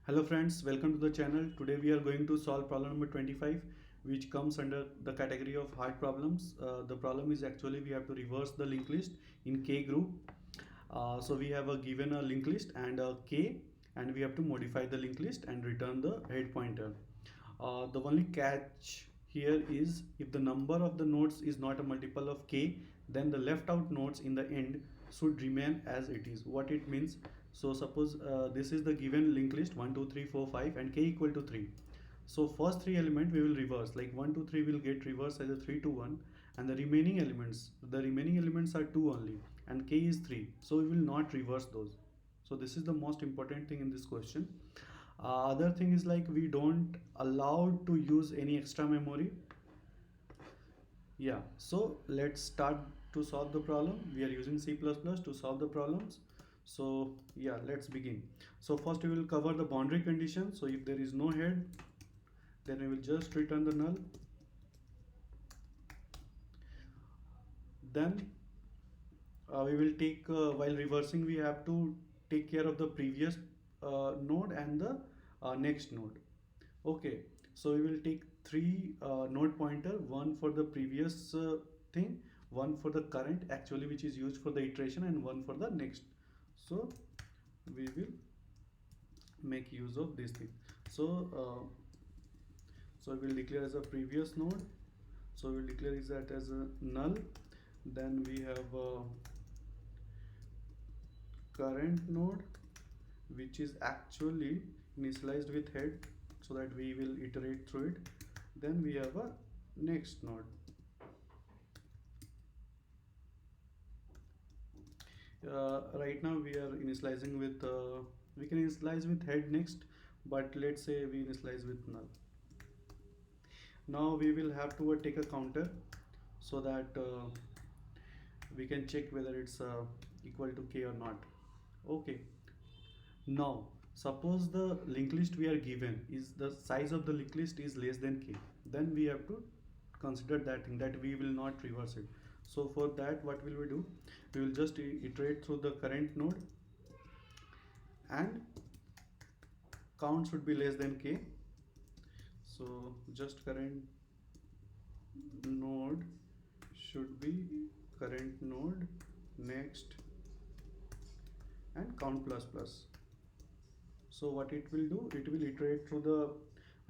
Hello friends, welcome to the channel. Today we are going to solve problem number 25, which comes under the category of hard problems. The problem is actually we have to reverse the linked list in K group. So we have given a linked list and a K, and we have to modify the linked list and return the head pointer. The only catch here is if the number of the nodes is not a multiple of K, then the left out nodes in the end should remain as it is. What it means, so suppose this is the given linked list 1 2 3 4 5 and K equal to 3. So first three element we will reverse, like 1 2 3 will get reversed as a 3 to 1, and the remaining elements are 2 only, and K is 3, so we will not reverse those. So this is the most important thing in this question. Other thing is, like, we don't allowed to use any extra memory. Yeah, so let's start to solve the problem. We are using C++ to solve the problems. So yeah, let's begin. So first we will cover the boundary condition. So if there is no head, then we will just return the null. Then we will take while reversing, we have to take care of the previous node and the next node. Okay, so we will take three node pointer, one for the previous thing, one for the current actually which is used for the iteration, and one for the next. So we will make use of this thing. So we will declare as a previous node, so we will declare is that as a null. Then we have a current node which is actually initialized with head, so that we will iterate through it. Then we have a next node. Right now we are initializing with we can initialize with head next, but let's say we initialize with null. Now we will have to take a counter, so that we can check whether it's equal to K or not. Okay, now suppose the linked list we are given is the size of the linked list is less than K, then we have to consider that thing, that we will not reverse it. So for that, what will we do? We will just iterate through the current node, and count should be less than K. So just current node should be current node next and count plus plus. So what it will do, it will iterate through the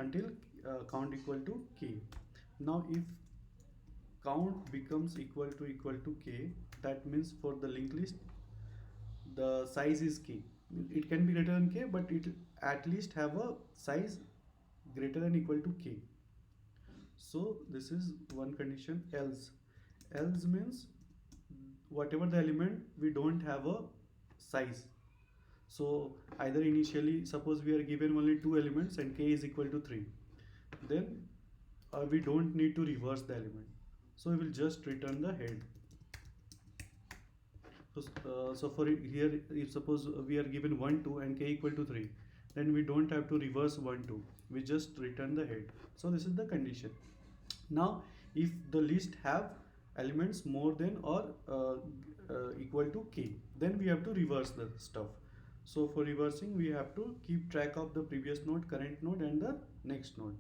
until count equal to K. Now if count becomes equal to K, that means for the linked list the size is K. It can be greater than K, but it at least have a size greater than equal to K. So this is one condition. Else means whatever the element we don't have a size. So either initially, suppose we are given only two elements and K is equal to 3, then we don't need to reverse the element, so we will just return the head. So for here, if suppose we are given 1 2 and K equal to 3, then we don't have to reverse 1 2, we just return the head. So this is the condition. Now if the list have elements more than or equal to K, then we have to reverse the stuff. So for reversing, we have to keep track of the previous node, current node, and the next node.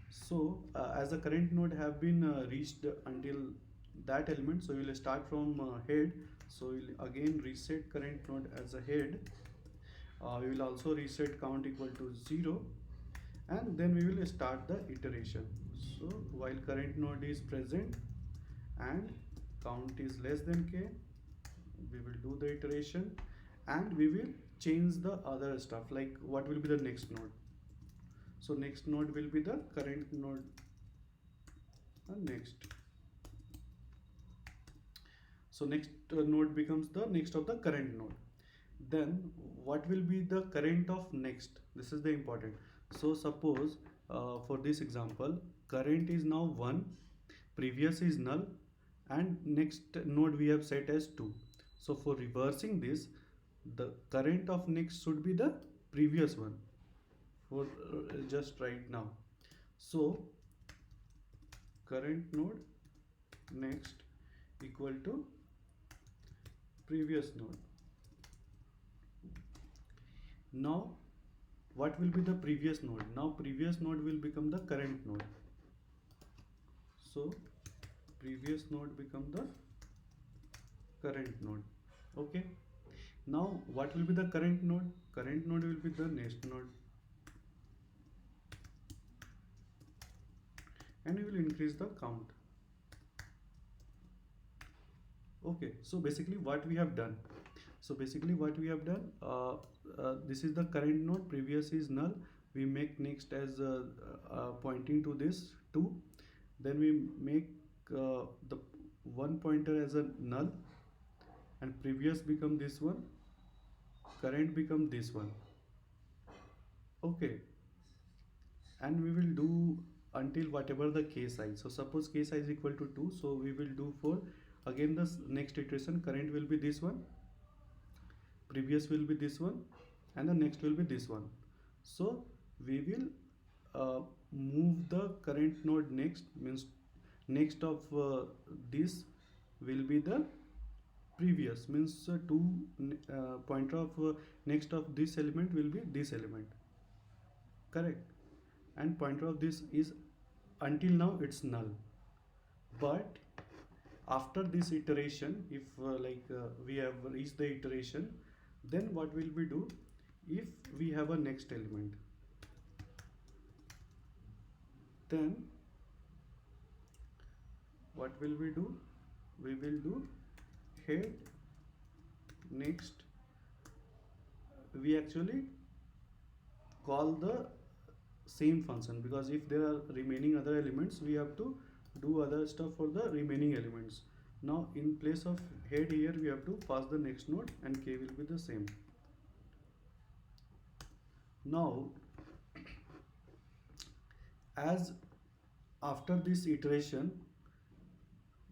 So as the current node have been reached until that element, so we will start from head. So we will again reset current node as a head. We will also reset count equal to 0, and then we will start the iteration. So while current node is present and count is less than K, we will do the iteration, and we will change the other stuff, like what will be the next node. So next node will be the current node next. So next node becomes the next of the current node. Then what will be the current of next? This is the important. So suppose for this example, current is now 1, previous is null, and next node we have set as 2. So for reversing this, the current of next should be the previous one for just right now. So current node next equal to previous node. Now what will be the previous node? Now previous node will become the current node. So previous node become the current node. Okay. Now what will be the current node? Current node will be the next node, and we will increase the count. Okay, so basically what we have done, this is the current node, previous is null, we make next as pointing to this 2, then we make the one pointer as a null, and previous become this one, current become this one. Okay, and we will do until whatever the k size. So suppose k size equal to 2, so we will do for again the next iteration, current will be this one, previous will be this one, and the next will be this one. So we will move the current node next, means next of this will be the previous, means pointer of next of this element will be this element, correct, and pointer of this is, until now it's null. But after this iteration, if we have reached the iteration, then what will we do? If we have a next element, then what will we do? We will do head next. We actually call the same function, because if there are remaining other elements, we have to do other stuff for the remaining elements. Now in place of head here, we have to pass the next node, and k will be the same. Now as after this iteration,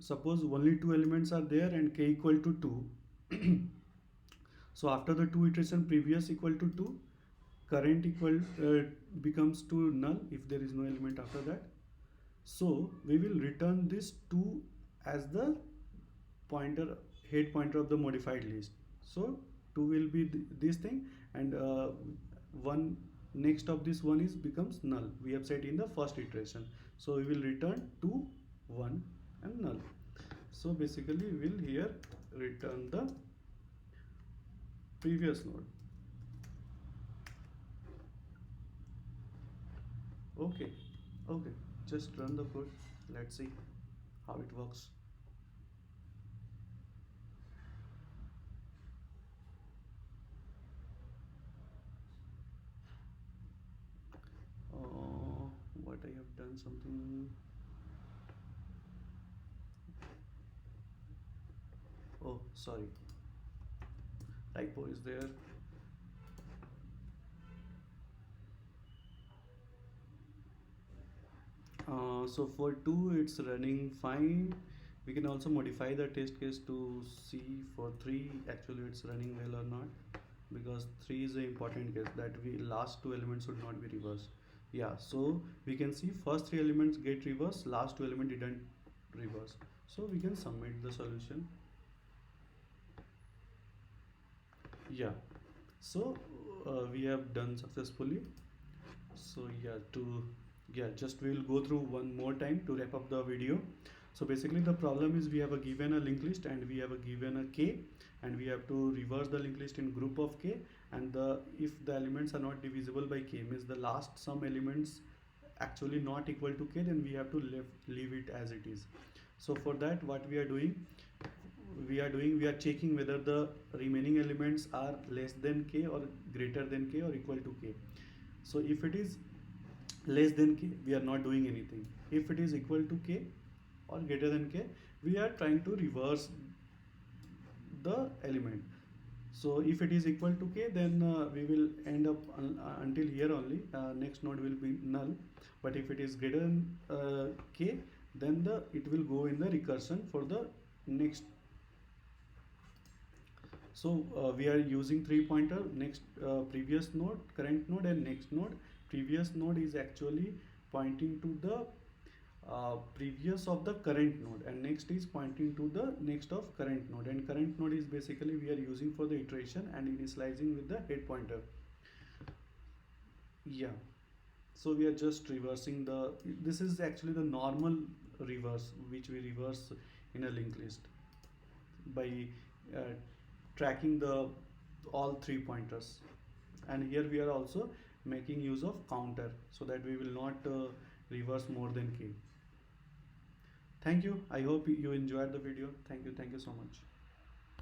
suppose only two elements are there and k equal to 2. So after the two iteration, previous equal to 2, current equal becomes to null if there is no element after that. So we will return this 2 as the pointer, head pointer of the modified list. So 2 will be this thing, and one next of this one is becomes null, we have said in the first iteration. So we will return 2, 1 and null. So basically we will here return the previous node. Okay, just run the code, let's see how it works. What I have done something. Oh, sorry, typo is there. So for 2 it's running fine. We can also modify the test case to see for 3 actually it's running well or not, because 3 is an important case, that we last two elements should not be reversed. Yeah, so we can see first 3 elements get reversed, last 2 element didn't reverse. So we can submit the solution. Yeah, so we have done successfully. So just we will go through one more time to wrap up the video. So basically the problem is we have a given a linked list, and we have a given a k, and we have to reverse the linked list in group of k, and if the elements are not divisible by k, means the last sum elements actually not equal to k, then we have to leave it as it is. So for that what we are doing, we are checking whether the remaining elements are less than k or greater than k or equal to k. So if it is less than k, we are not doing anything. If it is equal to k or greater than k, we are trying to reverse the element. So if it is equal to k, then we will end up until here only, next node will be null. But if it is greater than k, then it will go in the recursion for the next. So we are using 3 pointer, next, previous node, current node and next node. Previous node is actually pointing to the previous of the current node, and next is pointing to the next of current node, and current node is basically we are using for the iteration and initializing with the head pointer. Yeah, so we are just reversing the, this is actually the normal reverse which we reverse in a linked list by uh, tracking the all three pointers. And here we are also making use of counter so that we will not reverse more than k. Thank you. I hope you enjoyed the video. Thank you so much.